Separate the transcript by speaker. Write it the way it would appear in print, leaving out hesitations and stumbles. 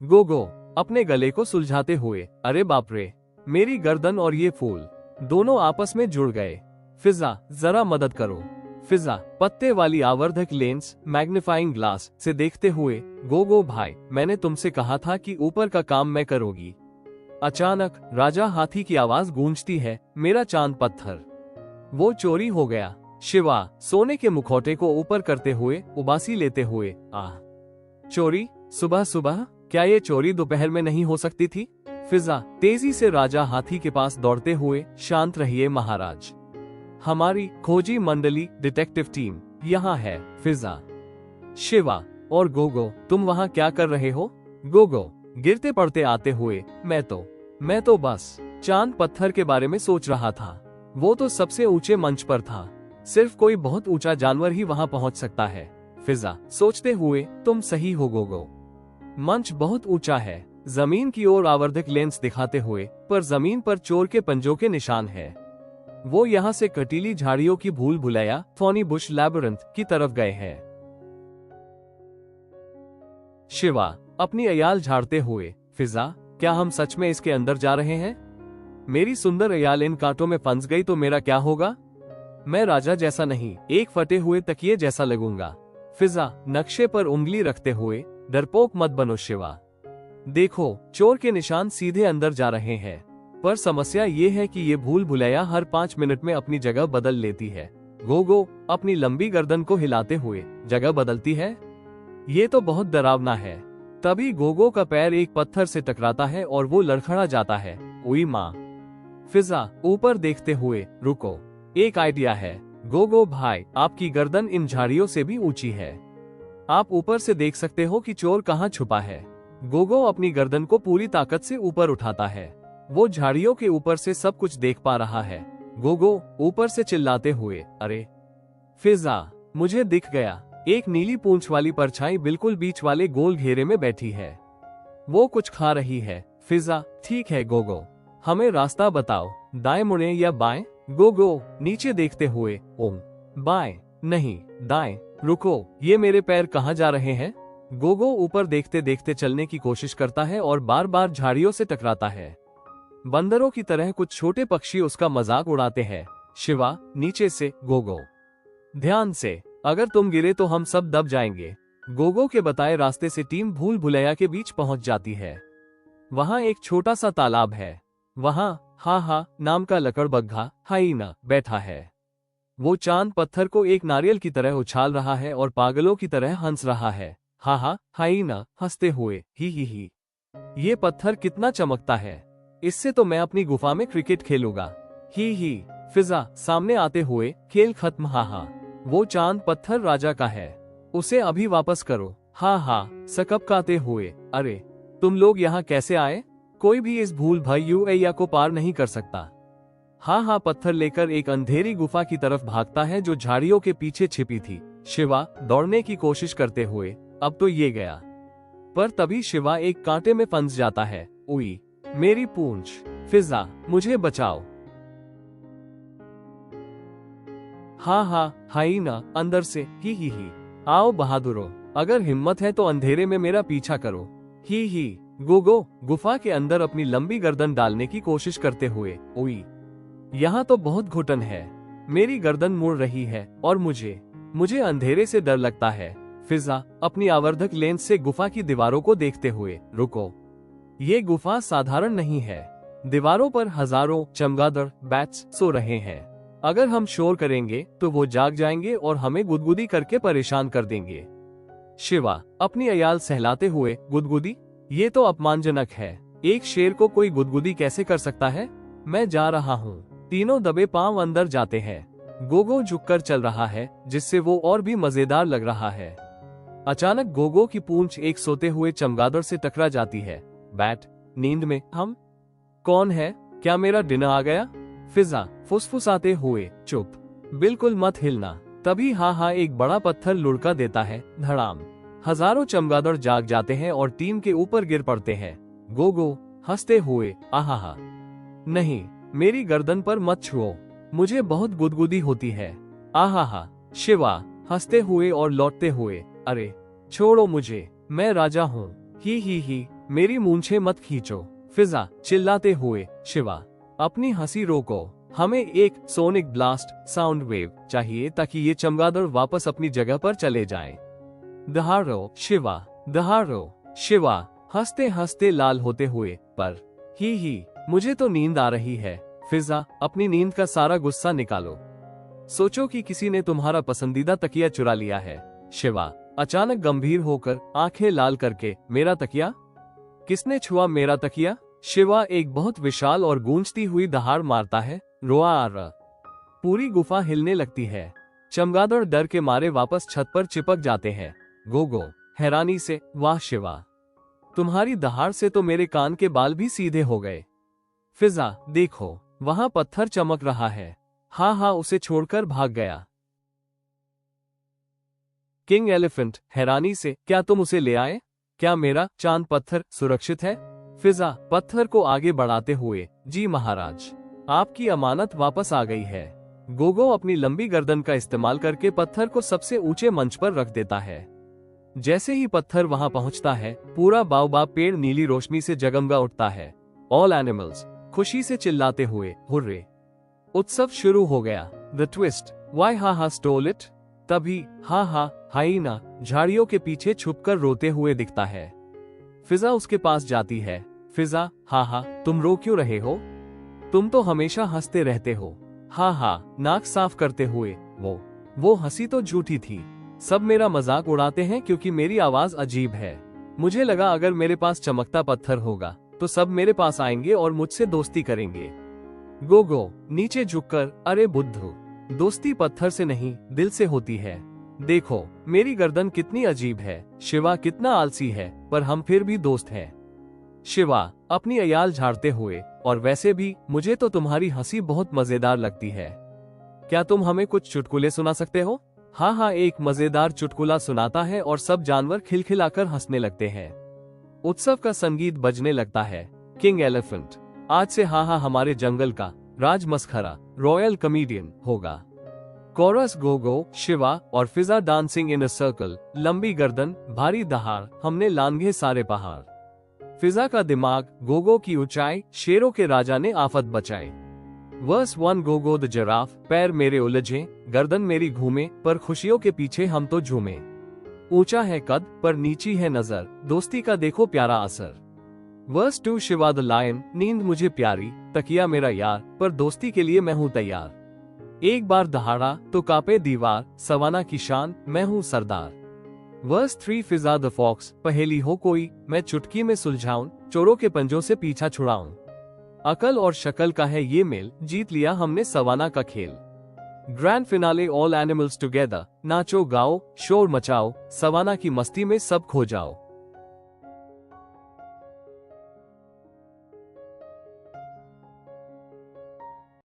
Speaker 1: गोगो अपने गले को सुलझाते हुए, अरे बाप रे, मेरी गर्दन और ये फूल दोनों आपस में जुड़ गए। फिजा जरा मदद करो। फिजा पत्ते वाली आवर्धक लेंस मैग्नीफाइंग ग्लास से देखते हुए, गोगो भाई, मैंने तुमसे कहा था कि ऊपर का काम मैं करूंगी। अचानक राजा हाथी की आवाज गूंजती है, मेरा चांद पत्थर, वो चोरी हो गया। शिवा सोने के मुखौटे को ऊपर करते हुए उबासी लेते हुए, आह, चोरी सुबह सुबह? क्या ये चोरी दोपहर में नहीं हो सकती थी? फिजा तेजी से राजा हाथी के पास दौड़ते हुए, शांत रहिए महाराज, हमारी खोजी मंडली डिटेक्टिव टीम यहाँ है। फिजा, शिवा और गोगो, तुम वहाँ क्या कर रहे हो? गोगो गिरते पड़ते आते हुए, मैं तो बस चांद पत्थर के बारे में सोच रहा था। वो तो सबसे ऊंचे मंच पर था, सिर्फ कोई बहुत ऊंचा जानवर ही वहाँ पहुँच सकता है। फिजा सोचते हुए, तुम सही हो गोगो, मंच बहुत ऊंचा है। जमीन की ओर आवर्धक लेंस दिखाते हुए, पर जमीन पर चोर के पंजों के निशान है। वो यहाँ से कटीली झाड़ियों की भूल भुलैया थॉर्नी बुश लैबिरिंथ की तरफ गए हैं। शिवा अपनी अयाल झाड़ते हुए, फिजा क्या हम सच में इसके अंदर जा रहे हैं? मेरी सुंदर अयाल इन कांटों में फंस गई तो मेरा क्या होगा? मैं राजा जैसा नहीं, एक फटे हुए तकिए जैसा लगूंगा। फिजा नक्शे पर उंगली रखते हुए, डरपोक मत बनो शिवा, देखो चोर के निशान सीधे अंदर जा रहे हैं, पर समस्या ये है कि ये भूल भुलैया हर 5 मिनट में अपनी जगह बदल लेती है। गोगो अपनी लंबी गर्दन को हिलाते हुए, जगह बदलती है? ये तो बहुत डरावना है। तभी गोगो का पैर एक पत्थर से टकराता है और वो लड़खड़ा जाता है। ओई माँ। फिजा ऊपर देखते हुए, रुको, एक आइडिया है। गोगो भाई, आपकी गर्दन इन झाड़ियों से भी ऊंची है, आप ऊपर से देख सकते हो कि चोर कहाँ छुपा है। गोगो अपनी गर्दन को पूरी ताकत से ऊपर उठाता है, वो झाड़ियों के ऊपर से सब कुछ देख पा रहा है। गोगो ऊपर से चिल्लाते हुए, अरे फिजा, मुझे दिख गया, एक नीली पूंछ वाली परछाई बिल्कुल बीच वाले गोल घेरे में बैठी है, वो कुछ खा रही है। फिजा, ठीक है गोगो, हमें रास्ता बताओ, दाएं मुड़े या बाएं? गोगो नीचे देखते हुए, ओम, बाएं नहीं दाएं। रुको, ये मेरे पैर कहाँ जा रहे हैं? गोगो ऊपर देखते देखते चलने की कोशिश करता है और बार बार झाड़ियों से टकराता है। बंदरों की तरह कुछ छोटे पक्षी उसका मजाक उड़ाते हैं। शिवा नीचे से, गोगो ध्यान से, अगर तुम गिरे तो हम सब दब जाएंगे। गोगो के बताए रास्ते से टीम भूल भुलैया के बीच पहुंच जाती है। वहाँ एक छोटा सा तालाब है, वहाँ हा हा नाम का लकड़बग्घा हाइना बैठा है। वो चांद पत्थर को एक नारियल की तरह उछाल रहा है और पागलों की तरह हंस रहा है। हा हा हाइना हंसते हुए, ही। ये पत्थर कितना चमकता है, इससे तो मैं अपनी गुफा में क्रिकेट खेलूंगा। ही। फिजा सामने आते हुए, खेल खत्म, हा। वो चांद पत्थर राजा का है, उसे अभी वापस करो। हा सकपकाते हुए, अरे तुम लोग यहाँ कैसे आए? कोई भी इस भूल भैया को पार नहीं कर सकता। हा पत्थर लेकर एक अंधेरी गुफा की तरफ भागता है जो झाड़ियों के पीछे छिपी थी। शिवा दौड़ने की कोशिश करते हुए, अब तो ये गया, पर तभी शिवा एक कांटे में फंस जाता है। उई, मेरी पूंछ। फिजा, मुझे बचाओ। हा हाइना अंदर से, ही। आओ बहादुरो, अगर हिम्मत है तो अंधेरे में मेरा पीछा करो। ही। गोगो गुफा के अंदर अपनी लंबी गर्दन डालने की कोशिश करते हुए, उई, यहाँ तो बहुत घुटन है, मेरी गर्दन मुड़ रही है और मुझे अंधेरे से डर लगता है। फिजा अपनी आवर्धक लेंस से गुफा की दीवारों को देखते हुए, रुको, ये गुफा साधारण नहीं है, दीवारों पर हजारों चमगादड़ बैट्स सो रहे हैं। अगर हम शोर करेंगे तो वो जाग जाएंगे और हमें गुदगुदी करके परेशान कर देंगे। शिवा अपनी अयाल सहलाते हुए, गुदगुदी? ये तो अपमानजनक है, एक शेर को कोई गुदगुदी कैसे कर सकता है? मैं जा रहा हूँ। तीनों दबे पांव अंदर जाते हैं। गोगो झुककर चल रहा है, जिससे वो और भी मजेदार लग रहा है। अचानक गोगो की पूंछ एक सोते हुए चमगादड़ से टकरा जाती है। बैट, नींद में हम? कौन है? क्या मेरा डिनर आ गया? फिजा फुसफुसाते हुए, चुप, बिल्कुल मत हिलना। तभी हा एक बड़ा पत्थर लुढ़का देता है, धड़ाम। हजारों चमगादड़ जाग जाते हैं और टीम के ऊपर गिर पड़ते हैं। गोगो हंसते हुए, आहा, नहीं, मेरी गर्दन पर मत छुओ, मुझे बहुत गुदगुदी होती है। आहा। शिवा हंसते हुए और लौटते हुए, अरे छोड़ो मुझे, मैं राजा हूँ। ही। मेरी मूंछें मत खींचो। फिजा चिल्लाते हुए। शिवा अपनी हंसी रोको, हमें एक सोनिक ब्लास्ट साउंड वेव चाहिए ताकि ये चमगादड़ वापस अपनी जगह पर चले जाएं। दहाड़ो शिवा, दहाड़ो शिवा हंसते हंसते लाल होते हुए। पर ही मुझे तो नींद आ रही है। फिजा अपनी नींद का सारा गुस्सा निकालो। सोचो कि किसी ने तुम्हारा पसंदीदा तकिया चुरा लिया है। शिवा अचानक गंभीर होकर आंखें लाल करके, मेरा तकिया? किसने छुआ मेरा तकिया? शिवा एक बहुत विशाल और गूंजती हुई दहाड़ मारता है। रोआ आ रहा, पूरी गुफा हिलने लगती है। चमगादड़ डर के मारे वापस छत पर चिपक जाते हैं। गोगो हैरानी से, वाह शिवा, तुम्हारी दहाड़ से तो मेरे कान के बाल भी सीधे हो गए। फिजा देखो, वहां पत्थर चमक रहा है। हाँ, उसे छोड़कर भाग गया। किंग एलिफेंट हैरानी से, क्या तुम उसे ले आए? क्या मेरा चांद पत्थर सुरक्षित है? फिजा पत्थर को आगे बढ़ाते हुए, जी महाराज, आपकी अमानत वापस आ गई है। गोगो अपनी लंबी गर्दन का इस्तेमाल करके पत्थर को सबसे ऊंचे मंच पर रख देता है। जैसे ही पत्थर वहां पहुंचता है, पूरा बाओबाब पेड़ नीली रोशनी से जगमगा उठता है। ऑल एनिमल्स खुशी से चिल्लाते हुए, हुर्रे! उत्सव शुरू हो गया। द ट्विस्ट, वाई हा स्टोल इट। तभी हाइना झाड़ियों के पीछे छुपकर रोते हुए दिखता है। फिजा उसके पास जाती है। फिजा, तुम रो क्यों रहे हो? तुम तो हमेशा हंसते रहते हो। नाक साफ करते हुए, वो हंसी तो झूठी थी। सब मेरा मजाक उड़ाते हैं क्योंकि मेरी आवाज अजीब है। मुझे लगा अगर मेरे पास चमकता पत्थर होगा तो सब मेरे पास आएंगे और मुझसे दोस्ती करेंगे। गोगो नीचे झुककर, अरे बुद्धू, दोस्ती पत्थर से नहीं दिल से होती है। देखो मेरी गर्दन कितनी अजीब है। शिवा कितना आलसी है, पर हम फिर भी दोस्त हैं। शिवा अपनी अयाल झाड़ते हुए, और वैसे भी मुझे तो तुम्हारी हंसी बहुत मजेदार लगती है। क्या तुम हमें कुछ चुटकुले सुना सकते हो? एक मजेदार चुटकुला सुनाता है और सब जानवर खिलखिलाकर हंसने लगते हैं। उत्सव का संगीत बजने लगता है। किंग एलिफेंट आज से हमारे जंगल का राजमस्खरा रॉयल कॉमेडियन होगा। कोरस गोगो, शिवा और फिजा डांसिंग इन अ सर्कल। लंबी गर्दन, भारी दहाड़, हमने लांघे सारे पहाड़। फिजा का दिमाग, गोगो की ऊंचाई, शेरों के राजा ने आफत बचाई। वर्स 1 गोगो द जिराफ, पैर मेरे उलझे, गर्दन मेरी घूमे, पर खुशियों के पीछे हम तो झूमे। ऊंचा है कद पर नीची है नजर, दोस्ती का देखो प्यारा असर। वर्स 2 शिवा द लायन, नींद मुझे प्यारी, तकिया मेरा यार, पर दोस्ती के लिए मैं हूँ तैयार। एक बार दहाड़ा तो कांपे दीवार, सवाना की शान, मैं हूँ सरदार। वर्स 3 फिजा द फॉक्स, पहेली हो कोई, मैं चुटकी में सुलझाऊं, चोरों के पंजों से पीछा छुड़ाऊं। अकल और शक्ल का है ये मेल, जीत लिया हमने सवाना का खेल। Grand finale, all animals together, नाचो गाओ शोर मचाओ, सवाना की मस्ती में सब खो जाओ।